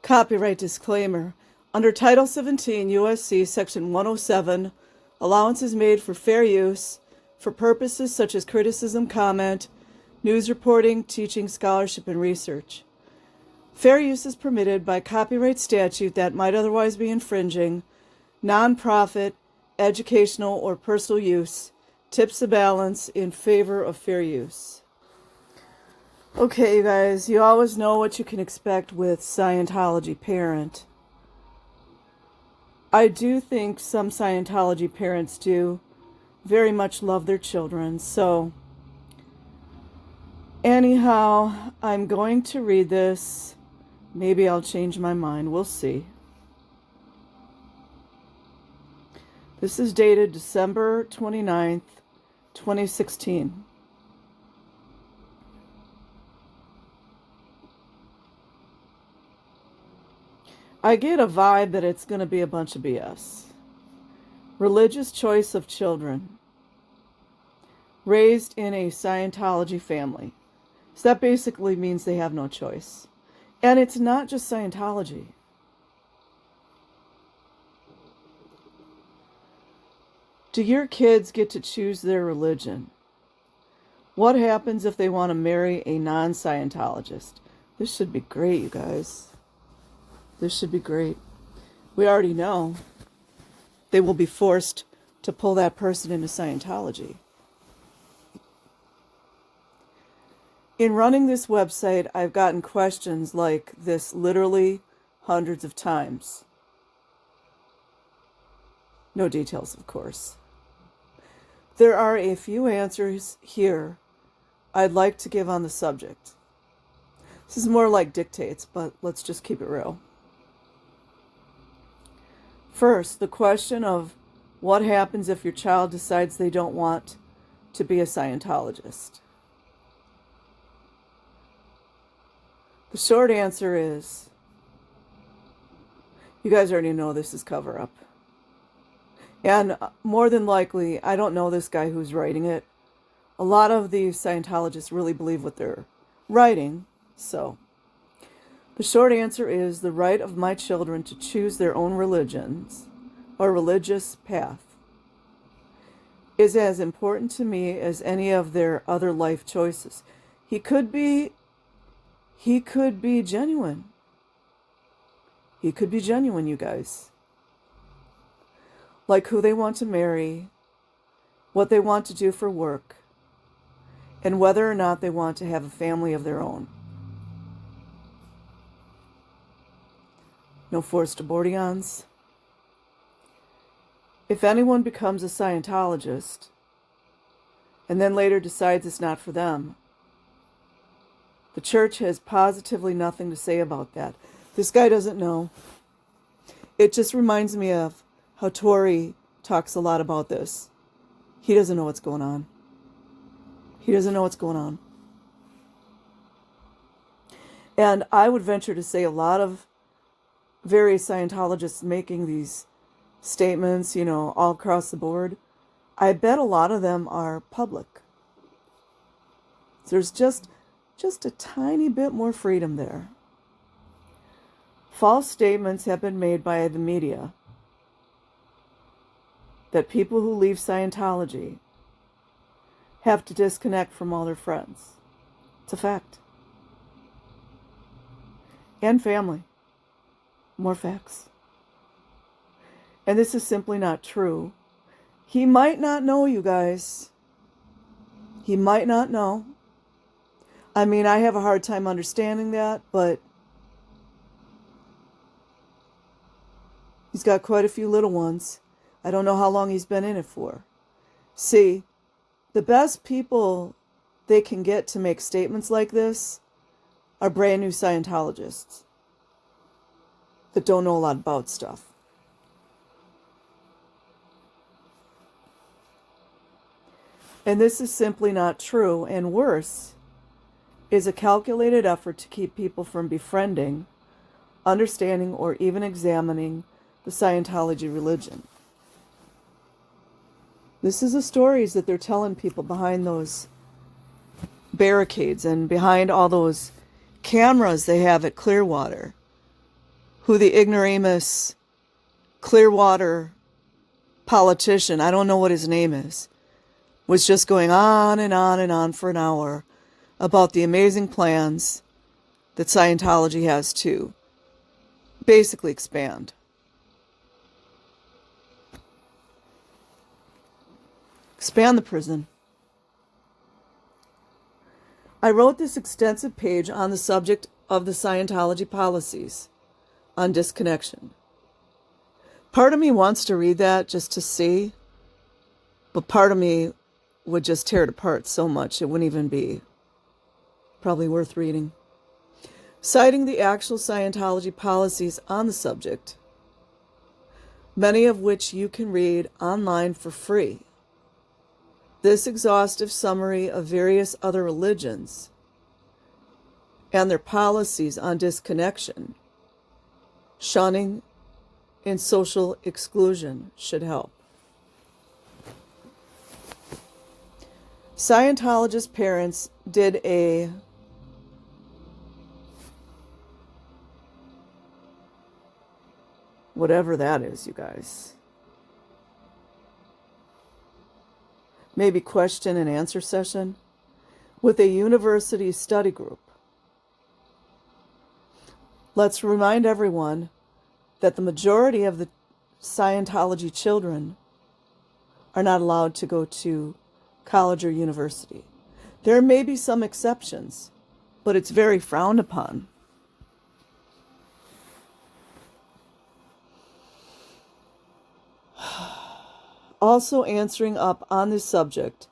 Copyright disclaimer. Under Title 17 U.S.C. Section 107, allowance is made for fair use for purposes such as criticism, comment, news reporting, teaching, scholarship, and research. Fair use is permitted by copyright statute that might otherwise be infringing. Non-profit, educational, or personal use tips the balance in favor of fair use. Okay, you guys, you always know what you can expect with Scientology parent. I do think some Scientology parents do very much love their children. So, anyhow, I'm going to read this. Maybe I'll change my mind. We'll see. This is dated December 29th, 2016. I get a vibe that it's going to be a bunch of BS. Religious choice of children. Raised in a Scientology family. So that basically means they have no choice. And it's not just Scientology. Do your kids get to choose their religion? What happens if they want to marry a non-Scientologist? This should be great, you guys. This should be great. We already know they will be forced to pull that person into Scientology. In running this website, I've gotten questions like this literally hundreds of times. No details, of course. There are a few answers here I'd like to give on the subject. This is more like dictates, but let's just keep it real. First, the question of what happens if your child decides they don't want to be a Scientologist. The short answer is, you guys already know this is cover-up. And more than likely, I don't know this guy who's writing it. A lot of these Scientologists really believe what they're writing, so. The short answer is the right of my children to choose their own religions or religious path is as important to me as any of their other life choices. He could be genuine. He could be genuine, you guys. Like who they want to marry, what they want to do for work, and whether or not they want to have a family of their own. No forced abortions. If anyone becomes a Scientologist and then later decides it's not for them, the church has positively nothing to say about that. This guy doesn't know. It just reminds me of how Tori talks a lot about this. He doesn't know what's going on. He doesn't know what's going on. And I would venture to say a lot of various Scientologists making these statements, all across the board, I bet a lot of them are public. There's just a tiny bit more freedom there. False statements have been made by the media that people who leave Scientology have to disconnect from all their friends. It's a fact. And family. More facts. And this is simply not true. He might not know, you guys. He might not know. I mean, I have a hard time understanding that, but he's got quite a few little ones. I don't know how long he's been in it for. See, the best people they can get to make statements like this are brand new Scientologists that don't know a lot about stuff. And this is simply not true, and worse, is a calculated effort to keep people from befriending, understanding, or even examining the Scientology religion. This is the stories that they're telling people behind those barricades and behind all those cameras they have at Clearwater. who the ignoramus Clearwater politician, I don't know what his name is, was just going on and on and on for an hour about the amazing plans that Scientology has to basically expand. Expand the prison. I wrote this extensive page on the subject of the Scientology policies on disconnection. Part of me wants to read that just to see, but part of me would just tear it apart so much it wouldn't even be probably worth reading. Citing the actual Scientology policies on the subject, many of which you can read online for free. This exhaustive summary of various other religions and their policies on disconnection, shunning, and social exclusion should help. Scientologist parents did a whatever that is, you guys. Maybe question and answer session with a university study group. Let's remind everyone that the majority of the Scientology children are not allowed to go to college or university. There may be some exceptions, but it's very frowned upon. Also answering up on the subject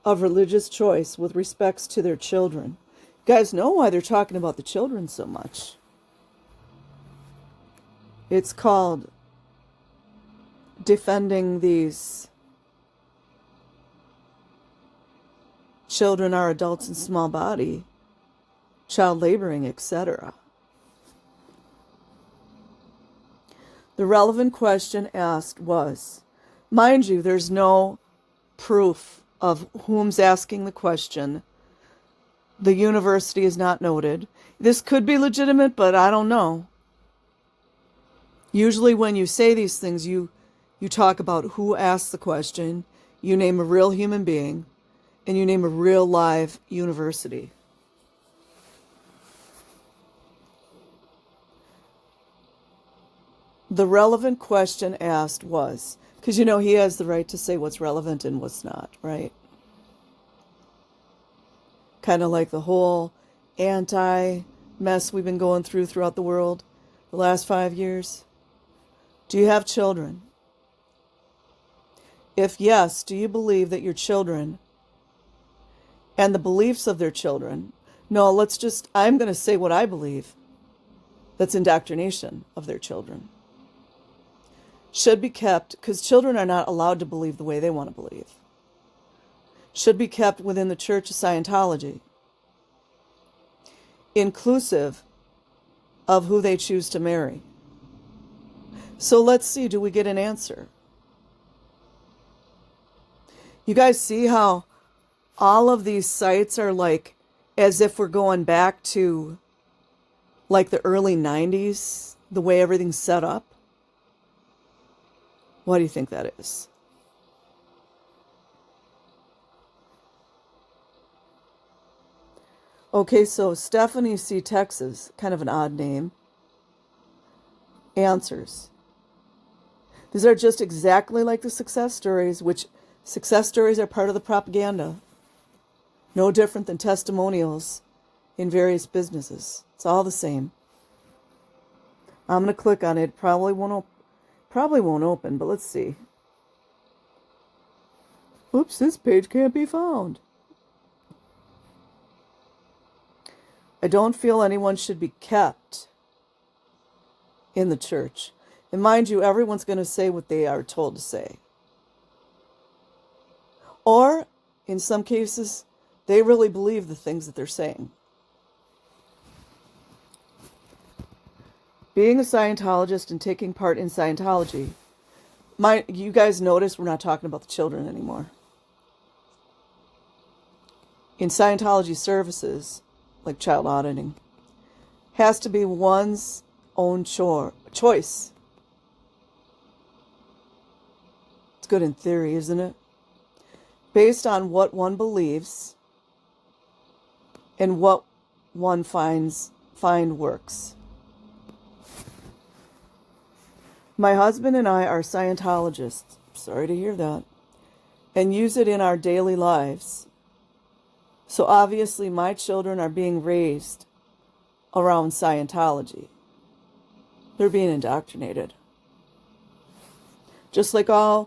of religious choice with respects to their children. You guys know why they're talking about the children so much. It's called defending these children are adults in small body, child laboring, etc. The relevant question asked was, mind you, there's no proof of whom's asking the question. The university is not noted. This could be legitimate, but I don't know. Usually when you say these things, you talk about who asked the question, you name a real human being, and you name a real live university. The relevant question asked was, because you know he has the right to say what's relevant and what's not, right? Kind of like the whole anti-mess we've been going through throughout the world the last 5 years. Do you have children? If yes, do you believe that your children and the beliefs of their children, no, I'm going to say what I believe, that's indoctrination of their children, should be kept, because children are not allowed to believe the way they want to believe, should be kept within the Church of Scientology, inclusive of who they choose to marry. So let's see, do we get an answer? You guys see how all of these sites are like as if we're going back to like the early 90s, the way everything's set up? What do you think that is? Okay, so Stephanie C. Texas, kind of an odd name, answers. These are just exactly like the success stories, which success stories are part of the propaganda. No different than testimonials in various businesses. It's all the same. I'm going to click on it. Probably won't open, but let's see. Oops, this page can't be found. I don't feel anyone should be kept in the church. And mind you, everyone's going to say what they are told to say. Or, in some cases, they really believe the things that they're saying. Being a Scientologist and taking part in Scientology, you guys notice we're not talking about the children anymore. In Scientology services, like child auditing, has to be one's own choice. It's good in theory, isn't it? Based on what one believes and what one find works. My husband and I are Scientologists. Sorry to hear that. And use it in our daily lives. So obviously my children are being raised around Scientology. They're being indoctrinated. Just like I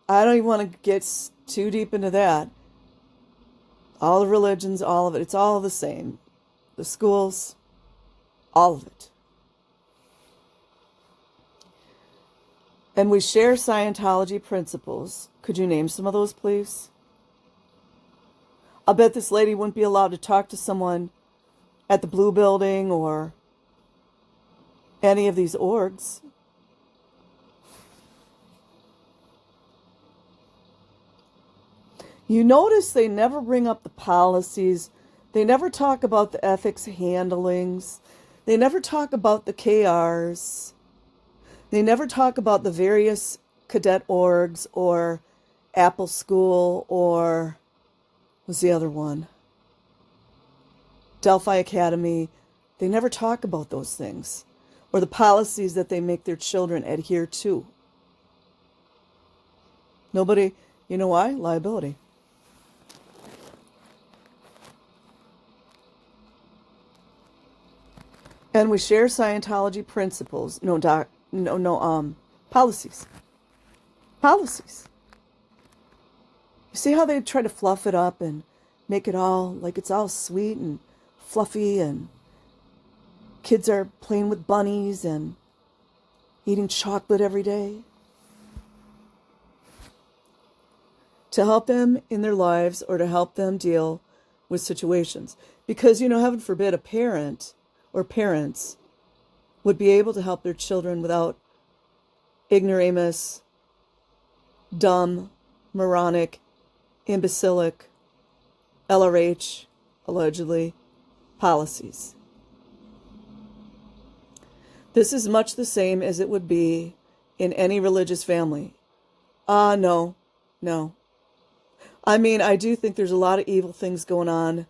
don't even want to get too deep into that. All the religions, all of it, it's all the same. The schools, all of it. And we share Scientology principles. Could you name some of those, please? I'll bet this lady wouldn't be allowed to talk to someone at the Blue Building or any of these orgs. You notice they never bring up the policies. They never talk about the ethics handlings. They never talk about the KRs. They never talk about the various cadet orgs or Apple School or what's the other one? Delphi Academy. They never talk about those things or the policies that they make their children adhere to. Nobody, you know why? Liability. And we share Scientology principles. Policies. Policies. You see how they try to fluff it up and make it all like it's all sweet and fluffy and kids are playing with bunnies and eating chocolate every day? To help them in their lives or to help them deal with situations. Because, heaven forbid, a parent or parents would be able to help their children without ignoramus, dumb, moronic, imbecilic, LRH, allegedly, policies. This is much the same as it would be in any religious family. No. I mean, I do think there's a lot of evil things going on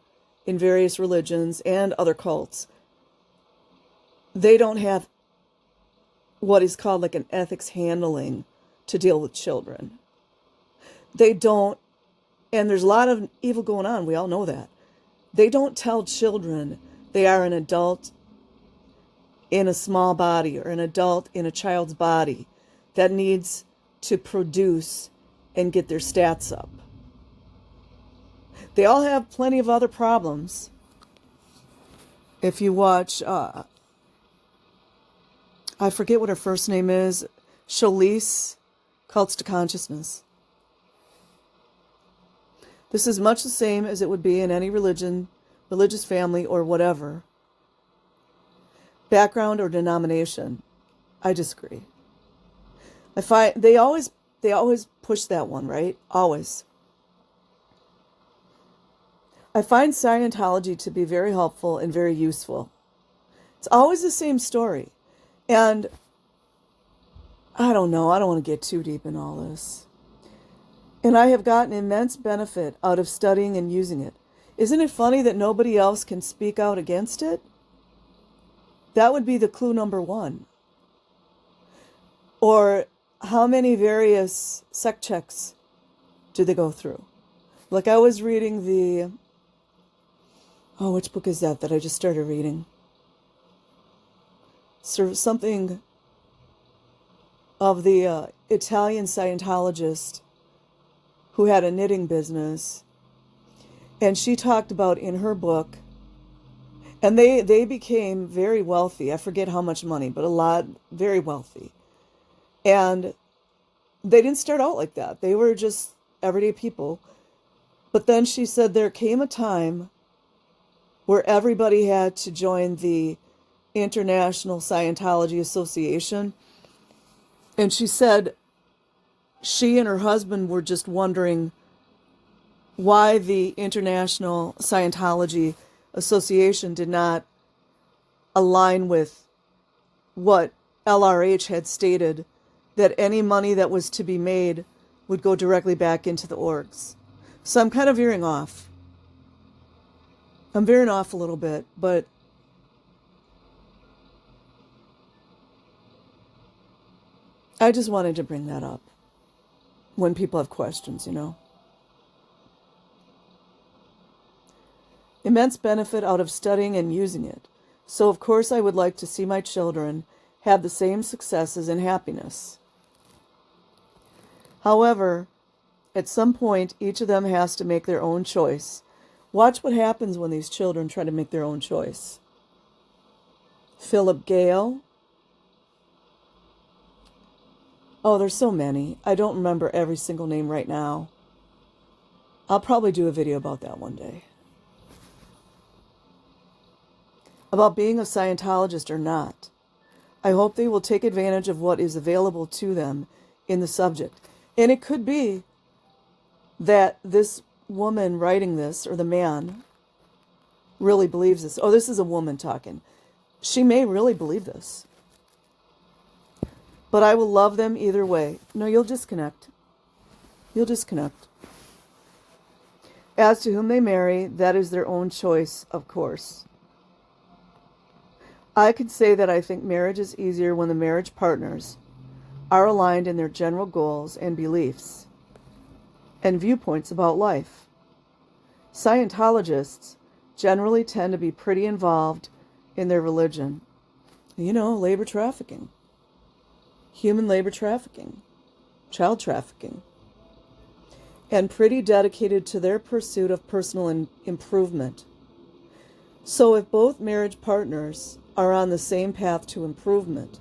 in various religions and other cults. They don't have what is called like an ethics handling to deal with children. They don't, and there's a lot of evil going on, we all know that. They don't tell children they are an adult in a small body or an adult in a child's body that needs to produce and get their stats up. They all have plenty of other problems. If you watch, I forget what her first name is, Sholise, Cults to Consciousness. This is much the same as it would be in any religious family or whatever. Background or denomination. I disagree. I find they always push that one, right? Always. I find Scientology to be very helpful and very useful. It's always the same story. And I don't know. I don't want to get too deep in all this. And I have gotten immense benefit out of studying and using it. Isn't it funny that nobody else can speak out against it? That would be the clue number one. Or how many various sect checks do they go through? Like I was reading which book is that I just started reading? Something of the Italian Scientologist who had a knitting business. And she talked about in her book, and they became very wealthy. I forget how much money, but a lot, very wealthy. And they didn't start out like that. They were just everyday people. But then she said there came a time where everybody had to join the International Scientology Association. And she said she and her husband were just wondering why the International Scientology Association did not align with what LRH had stated, that any money that was to be made would go directly back into the orgs. So I'm kind of veering off. I'm veering off a little bit, but I just wanted to bring that up when people have questions, you know. Immense benefit out of studying and using it. So of course I would like to see my children have the same successes and happiness. However, at some point, each of them has to make their own choice. Watch what happens when these children try to make their own choice. Philip Gale. Oh, there's so many. I don't remember every single name right now. I'll probably do a video about that one day. About being a Scientologist or not. I hope they will take advantage of what is available to them in the subject. And it could be that this woman writing this, or the man, really believes this. Oh, this is a woman talking. She may really believe this. But I will love them either way. No, you'll disconnect. You'll disconnect. As to whom they marry, that is their own choice, of course. I could say that I think marriage is easier when the marriage partners are aligned in their general goals and beliefs and viewpoints about life. Scientologists generally tend to be pretty involved in their religion. You know, labor trafficking, human labor trafficking, child trafficking, and pretty dedicated to their pursuit of personal improvement. So if both marriage partners are on the same path to improvement,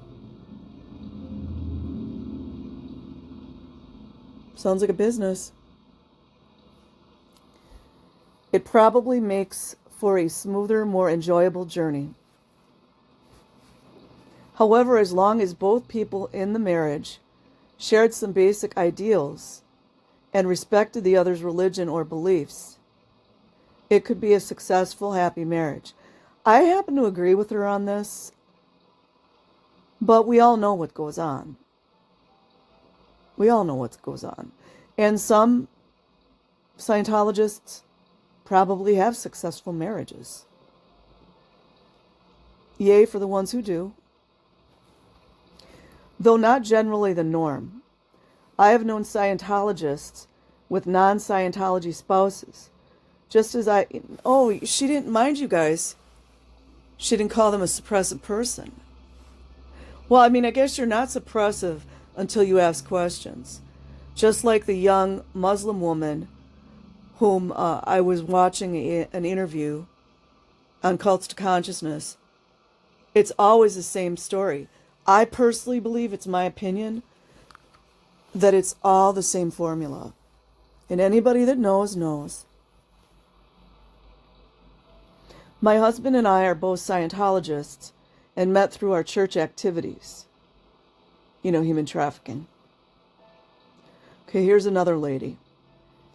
sounds like a business, it probably makes for a smoother, more enjoyable journey. However, as long as both people in the marriage shared some basic ideals and respected the other's religion or beliefs, it could be a successful, happy marriage. I happen to agree with her on this, but we all know what goes on. We all know what goes on. And some Scientologists probably have successful marriages. Yay for the ones who do. Though not generally the norm. I have known Scientologists with non-Scientology spouses. Just as she didn't, mind you guys, she didn't call them a suppressive person. Well, I mean, I guess you're not suppressive until you ask questions. Just like the young Muslim woman whom I was watching an interview on Cults to Consciousness. It's always the same story. I personally believe, it's my opinion, that it's all the same formula. And anybody that knows, knows. My husband and I are both Scientologists and met through our church activities. You know, human trafficking. Okay, here's another lady.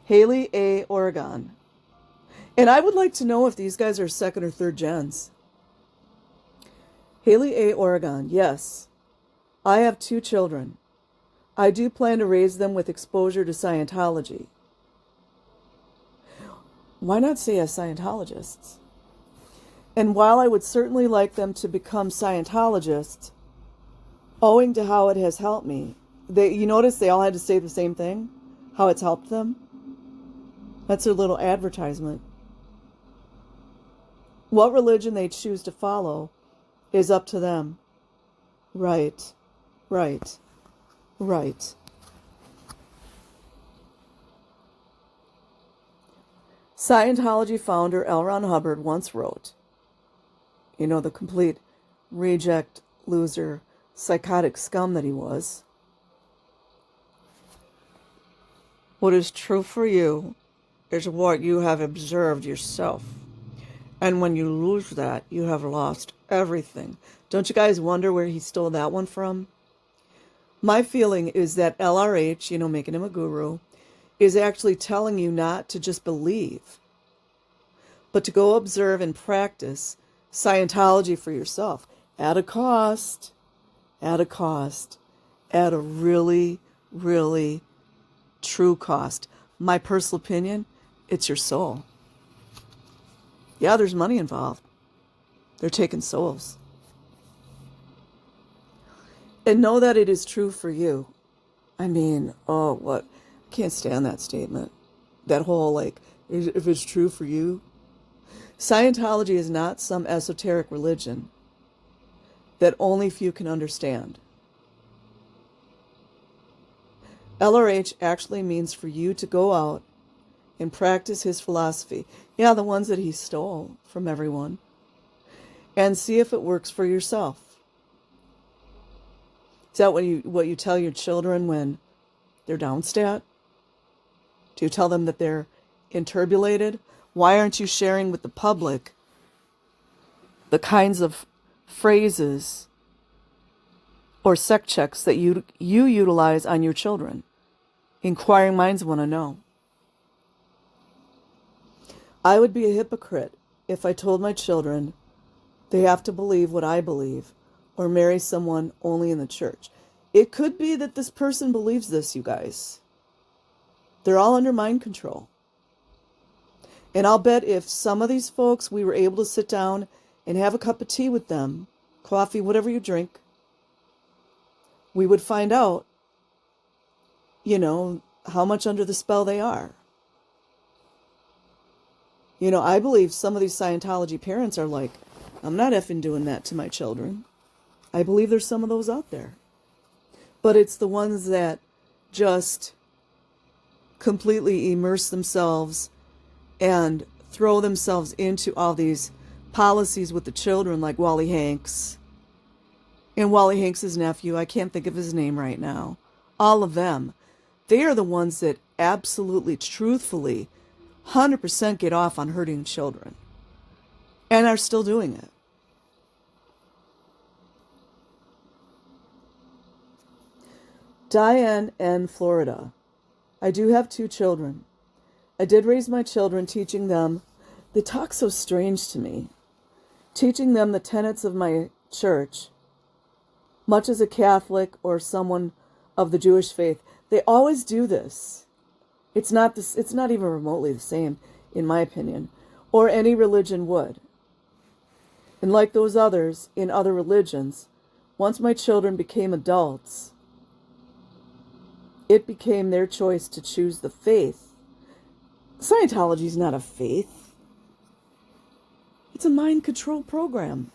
Haley A. Oregon. And I would like to know if these guys are second or third gens. Haley A. Oregon. Yes. I have 2 children. I do plan to raise them with exposure to Scientology. Why not say as Scientologists? And while I would certainly like them to become Scientologists, owing to how it has helped me, you notice they all had to say the same thing? How it's helped them? That's their little advertisement. What religion they choose to follow is up to them. Right, right, right. Scientology founder L. Ron Hubbard once wrote, you know, the complete reject, loser, psychotic scum that he was, what is true for you is what you have observed yourself. And when you lose that, you have lost everything. Don't you guys wonder where he stole that one from? My feeling is that LRH, you know, making him a guru, is actually telling you not to just believe, but to go observe and practice Scientology for yourself at a cost. at a cost, at a really, really true cost. My personal opinion, it's your soul. Yeah, there's money involved. They're taking souls. And know that it is true for you. I mean, oh, what? I can't stand that statement. That whole, like, if it's true for you. Scientology is not some esoteric religion that only few can understand. LRH actually means for you to go out and practice his philosophy. Yeah, the ones that he stole from everyone. And see if it works for yourself. Is that what you tell your children when they're downstat? Do you tell them that they're interbulated? Why aren't you sharing with the public the kinds of phrases or sect checks that you utilize on your children? Inquiring minds want to know. I would be a hypocrite if I told my children they have to believe what I believe or marry someone only in the church. It could be that this person believes this, you guys. They're all under mind control. And I'll bet if some of these folks, we were able to sit down and have a cup of tea with them, coffee, whatever you drink, we would find out, how much under the spell they are. I believe some of these Scientology parents are like, I'm not effing doing that to my children. I believe there's some of those out there. But it's the ones that just completely immerse themselves and throw themselves into all these policies with the children, like Wally Hanks. And Wally Hanks' nephew, I can't think of his name right now. All of them. They are the ones that absolutely, truthfully, 100% get off on hurting children. And are still doing it. Diane N., Florida. I do have 2 children. I did raise my children teaching them, they talk so strange to me, teaching them the tenets of my church, much as a Catholic or someone of the Jewish faith. They always do this. It's not even remotely the same, in my opinion, or any religion would. And like those others in other religions, once my children became adults, it became their choice to choose the faith. Scientology is not a faith. It's a mind control program.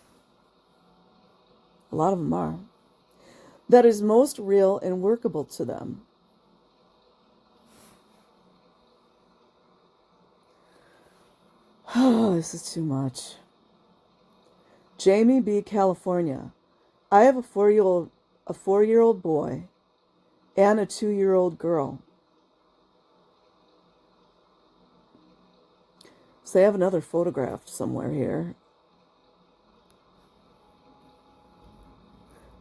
A lot of them are. That is most real and workable to them. Oh, this is too much. Jamie B., California. I have a 4-year-old boy and a 2-year-old girl. So they have another photograph somewhere here.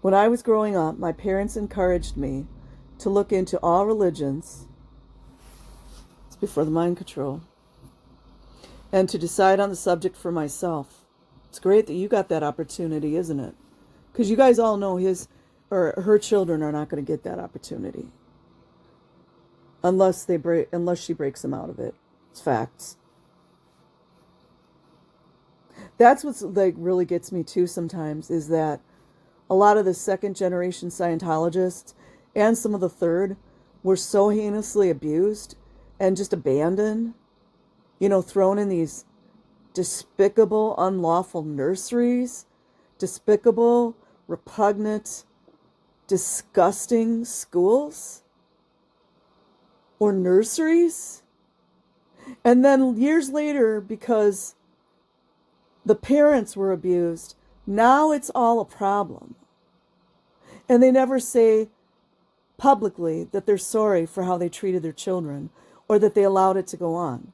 When I was growing up, my parents encouraged me to look into all religions. It's before the mind control. And to decide on the subject for myself. It's great that you got that opportunity, isn't it? Because you guys all know his or her children are not going to get that opportunity. Unless she breaks them out of it. It's facts. That's what's really gets me too sometimes, is that a lot of the 2nd generation Scientologists and some of the 3rd were so heinously abused and just abandoned, thrown in these despicable, unlawful nurseries, despicable, repugnant, disgusting schools or nurseries. And then years later, because the parents were abused, now it's all a problem. And they never say publicly that they're sorry for how they treated their children or that they allowed it to go on.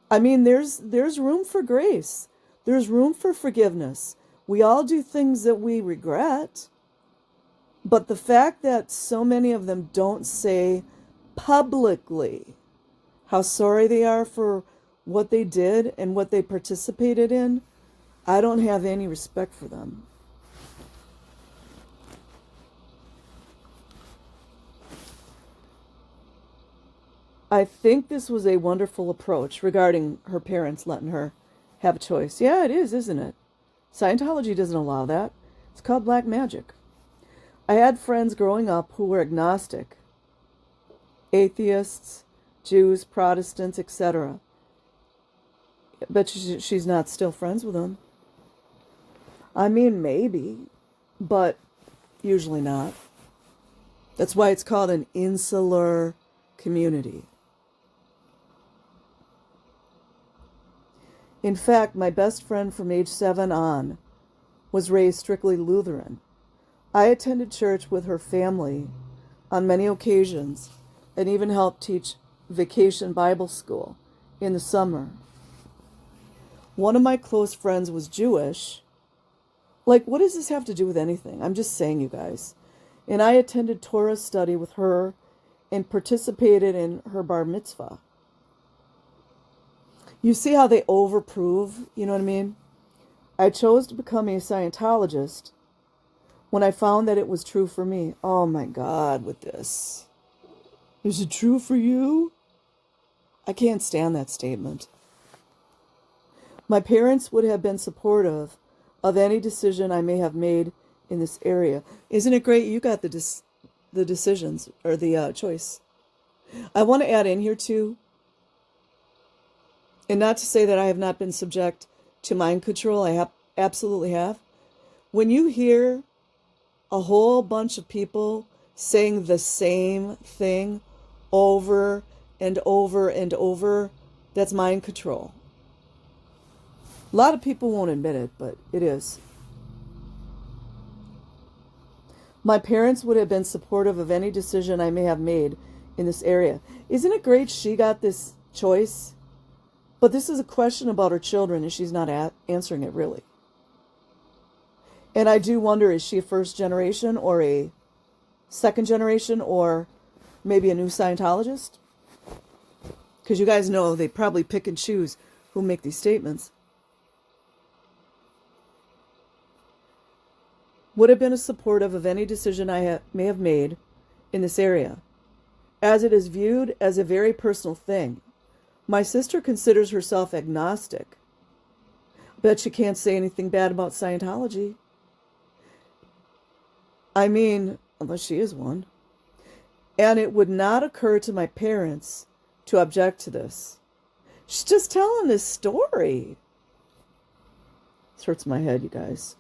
I mean, there's room for grace. There's room for forgiveness. We all do things that we regret. But the fact that so many of them don't say publicly how sorry they are for what they did and what they participated in, I don't have any respect for them. I think this was a wonderful approach regarding her parents letting her have a choice. Yeah, it is, isn't it? Scientology doesn't allow that. It's called black magic. I had friends growing up who were agnostic, atheists, Jews, Protestants, etc. But she's not still friends with them. I mean, maybe, but usually not. That's why it's called an insular community. In fact, my best friend from age 7 on was raised strictly Lutheran. I attended church with her family on many occasions and even helped teach vacation Bible school in the summer. One of my close friends was Jewish. Like, what does this have to do with anything? I'm just saying, you guys. And I attended Torah study with her and participated in her bar mitzvah. You see how they overprove, you know what I mean? I chose to become a Scientologist when I found that it was true for me. Oh my God, with this. Is it true for you? I can't stand that statement. My parents would have been supportive of any decision I may have made in this area. Isn't it great you got the decisions, or the choice? I want to add in here too, and not to say that I have not been subject to mind control. I absolutely have. When you hear a whole bunch of people saying the same thing over and over and over, that's mind control. A lot of people won't admit it, but it is. My parents would have been supportive of any decision I may have made in this area. Isn't it great she got this choice? But this is a question about her children, and she's not answering it really. And I do wonder, is she a first generation or a second generation or maybe a new Scientologist? Because you guys know they probably pick and choose who make these statements. Would have been supportive of any decision I may have made in this area, as it is viewed as a very personal thing. My sister considers herself agnostic. Bet she can't say anything bad about Scientology. I mean, unless she is one. And it would not occur to my parents to object to this. She's just telling this story. This hurts my head, you guys.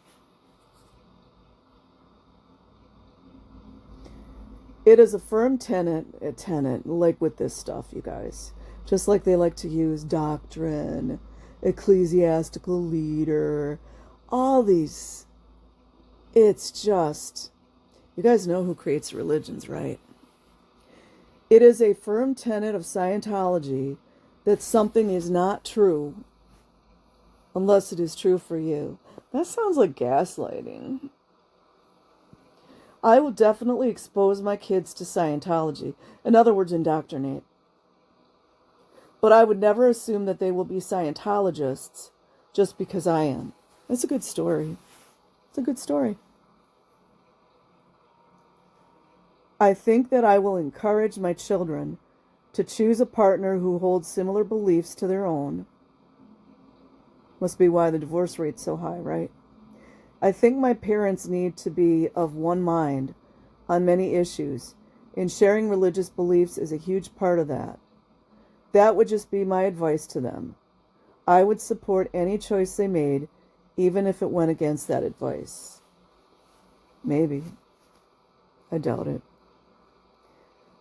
It is a firm tenet, like with this stuff, you guys. Just like they like to use doctrine, ecclesiastical leader, all these. It's just, you guys know who creates religions, right? It is a firm tenet of Scientology that something is not true unless it is true for you. That sounds like gaslighting. I will definitely expose my kids to Scientology. In other words, indoctrinate. But I would never assume that they will be Scientologists just because I am. That's a good story. It's a good story. I think that I will encourage my children to choose a partner who holds similar beliefs to their own. Must be why the divorce rate's so high, right? I think my parents need to be of one mind on many issues, and sharing religious beliefs is a huge part of that. That would just be my advice to them. I would support any choice they made, even if it went against that advice. Maybe. I doubt it.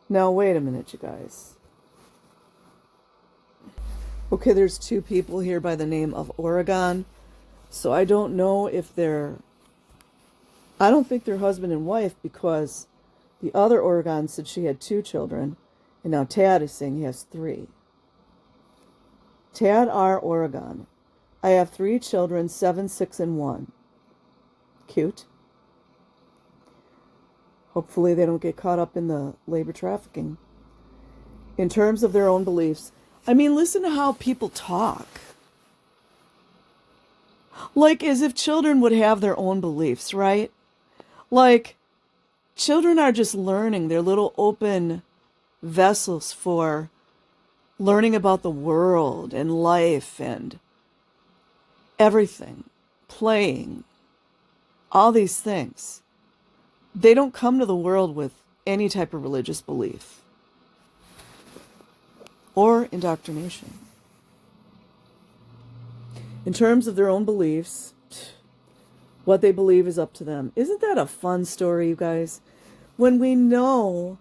Now, wait a minute, you guys. Okay, there's 2 people here by the name of Oregon. So I don't know if I don't think they're husband and wife, because the other Oregon said she had 2 children, and now Tad is saying he has 3. Tad R. Oregon. I have 3 children, 7, 6, and 1. Cute. Hopefully they don't get caught up in the labor trafficking. In terms of their own beliefs, I mean, listen to how people talk. Like as if children would have their own beliefs, right? Like, children are just learning. They're little open vessels for learning about the world and life and everything, playing, all these things. They don't come to the world with any type of religious belief or indoctrination. In terms of their own beliefs, what they believe is up to them. Isn't that a fun story, you guys? When we know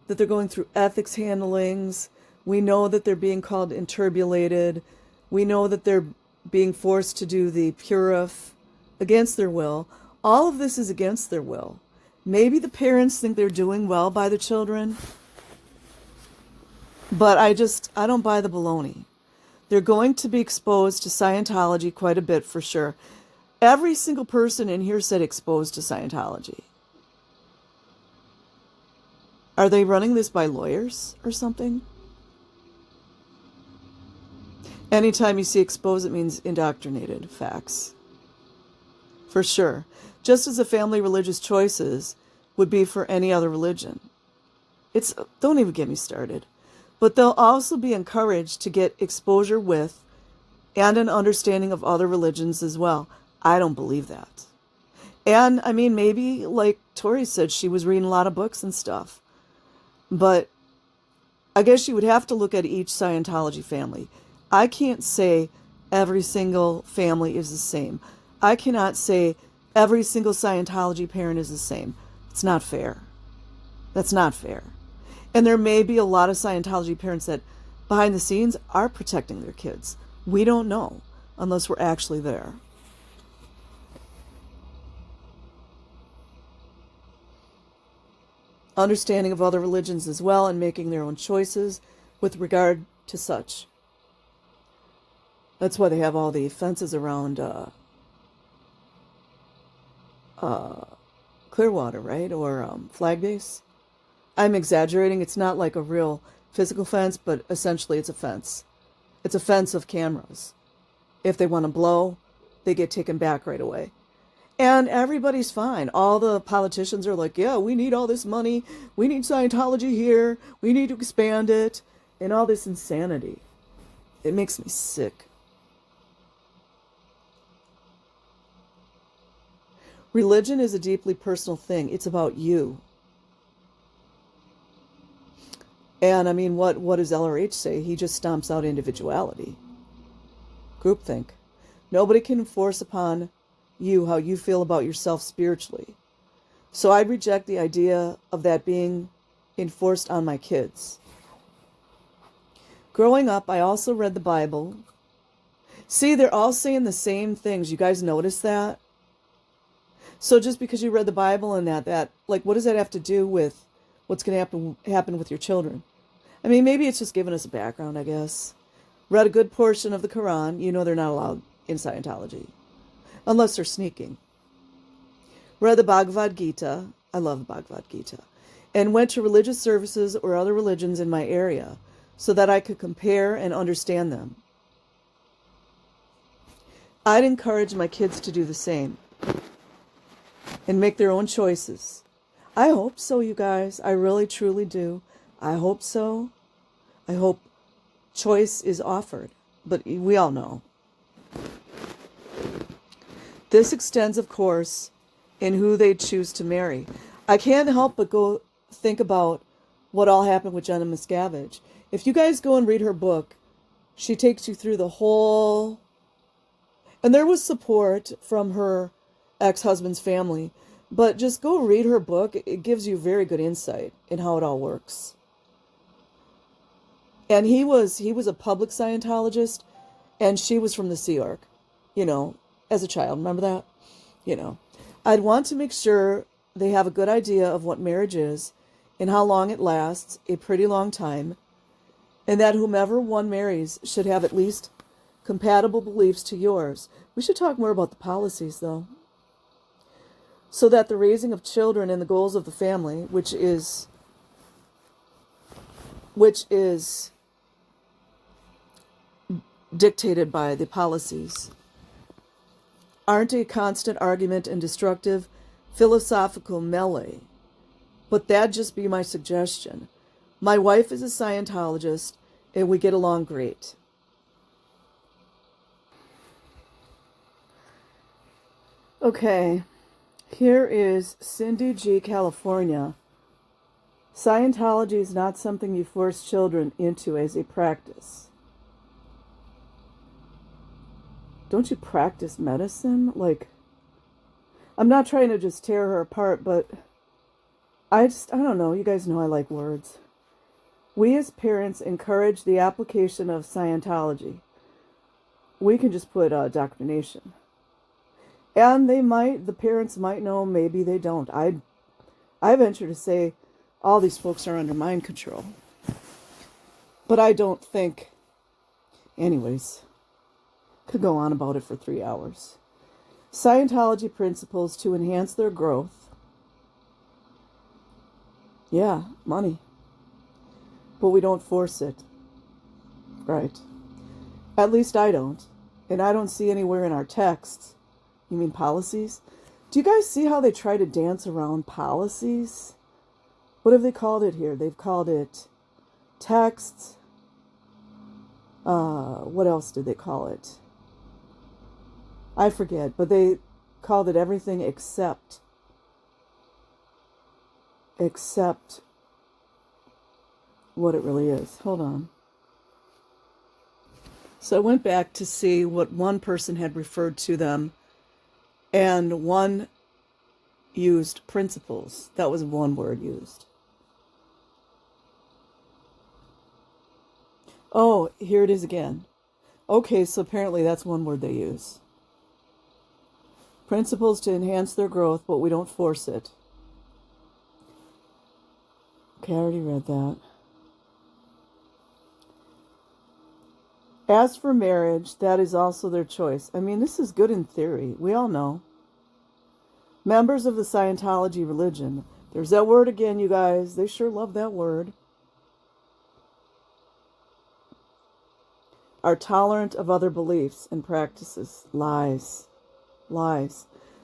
that they're going through ethics handlings, we know that they're being called interbulated, we know that they're being forced to do the purif against their will. All of this is against their will. Maybe the parents think they're doing well by the children, but I don't buy the baloney. They're going to be exposed to Scientology quite a bit for sure. Every single person in here said exposed to Scientology. Are they running this by lawyers or something? Anytime you see exposed, it means indoctrinated. Facts. For sure. Just as the family religious choices would be for any other religion. Don't even get me started. But they'll also be encouraged to get exposure with and an understanding of other religions as well. I don't believe that. And, I mean, maybe, like Tori said, she was reading a lot of books and stuff. But I guess you would have to look at each Scientology family. I can't say every single family is the same. I cannot say every single Scientology parent is the same. It's not fair. That's not fair. And there may be a lot of Scientology parents that behind the scenes are protecting their kids. We don't know unless we're actually there. Understanding of other religions as well and making their own choices with regard to such. That's why they have all the fences around Clearwater, right? Or Flag Base. I'm exaggerating. It's not like a real physical fence, but essentially it's a fence. It's a fence of cameras. If they want to blow, they get taken back right away. And everybody's fine. All the politicians are like, yeah, we need all this money. We need Scientology here. We need to expand it. And all this insanity. It makes me sick. Religion is a deeply personal thing. It's about you. And I mean, what does LRH say? He just stomps out individuality. Groupthink. Nobody can force upon you how you feel about yourself spiritually. So I reject the idea of that being enforced on my kids. Growing up, I also read the Bible. See, they're all saying the same things. You guys notice that? So just because you read the Bible and that, like, what does that have to do with what's going to happen with your children? I mean, maybe it's just giving us a background, I guess. Read a good portion of the Quran. You know they're not allowed in Scientology. Unless they're sneaking. Read the Bhagavad Gita. I love the Bhagavad Gita. And went to religious services or other religions in my area so that I could compare and understand them. I'd encourage my kids to do the same. And make their own choices. I hope so, you guys. I really, truly do. I hope so. I hope choice is offered. But we all know. This extends, of course, in who they choose to marry. I can't help but go think about what all happened with Jenna Miscavige. If you guys go and read her book, she takes you through the whole... And there was support from her ex-husband's family. But just go read her book. It gives you very good insight in how it all works. And he was a public Scientologist, and she was from the Sea Org, as a child. Remember that? I'd want to make sure they have a good idea of what marriage is and how long it lasts, a pretty long time, and that whomever one marries should have at least compatible beliefs to yours. We should talk more about the policies, though. So that the raising of children and the goals of the family, which is dictated by the policies, aren't a constant argument and destructive philosophical melee. But that'd just be my suggestion. My wife is a Scientologist, and we get along great. Okay, here is Cindy G., California. Scientology is not something you force children into as a practice. Don't you practice medicine? Like, I'm not trying to just tear her apart, but I don't know. You guys know I like words. We as parents encourage the application of Scientology. We can just put indoctrination. And the parents might know, maybe they don't. I venture to say all these folks are under mind control. But I don't think, anyways, could go on about it for 3 hours. Scientology principles to enhance their growth. Yeah, money. But we don't force it. Right. At least I don't. And I don't see anywhere in our texts. You mean policies? Do you guys see how they try to dance around policies? What have they called it here? They've called it texts. What else did they call it? I forget, but they called it everything except what it really is. Hold on. So I went back to see what one person had referred to them, and one used principles. That was one word used. Oh, here it is again. Okay, so apparently that's one word they use. Principles to enhance their growth, but we don't force it. Okay, I already read that. As for marriage, that is also their choice. I mean, this is good in theory. We all know. Members of the Scientology religion. There's that word again, you guys. They sure love that word. Are tolerant of other beliefs and practices. Lies.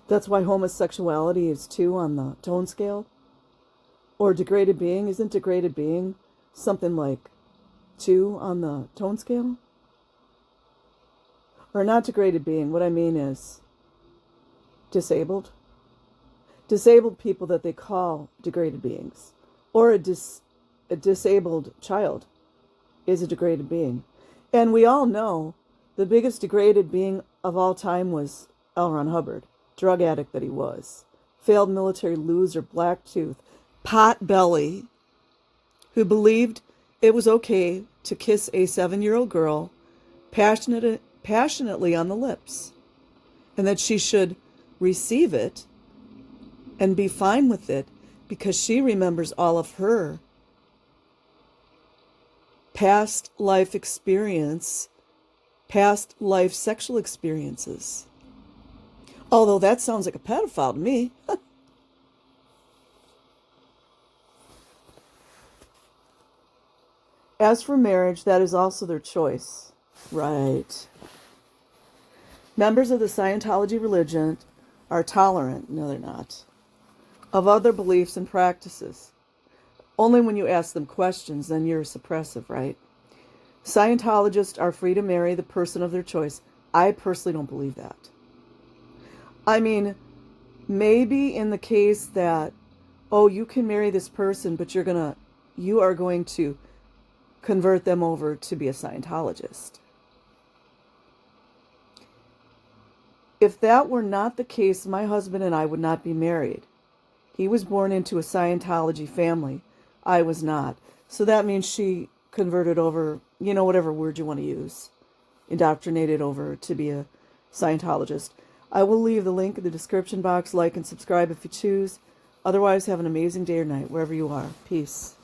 That's why homosexuality is 2 on the tone scale. Or degraded being. Isn't degraded being something like 2 on the tone scale? Or not degraded being. What I mean is disabled. Disabled people that they call degraded beings. Or a disabled child is a degraded being. And we all know the biggest degraded being of all time was L. Ron Hubbard. Drug addict that he was. Failed military loser, black tooth, pot belly, who believed it was okay to kiss a 7-year-old girl passionately on the lips, and that she should receive it and be fine with it because she remembers all of her past life sexual experiences. Although that sounds like a pedophile to me. As for marriage, that is also their choice. Right. Members of the Scientology religion are tolerant, no they're not, of other beliefs and practices. Only when you ask them questions, then you're suppressive, right? Scientologists are free to marry the person of their choice. I personally don't believe that. I mean, maybe in the case that, oh, you can marry this person, but you are going to convert them over to be a Scientologist. If that were not the case, my husband and I would not be married. He was born into a Scientology family. I was not. So that means she converted over, whatever word you want to use, indoctrinated over to be a Scientologist. I will leave the link in the description box. Like and subscribe if you choose. Otherwise, have an amazing day or night wherever you are. Peace.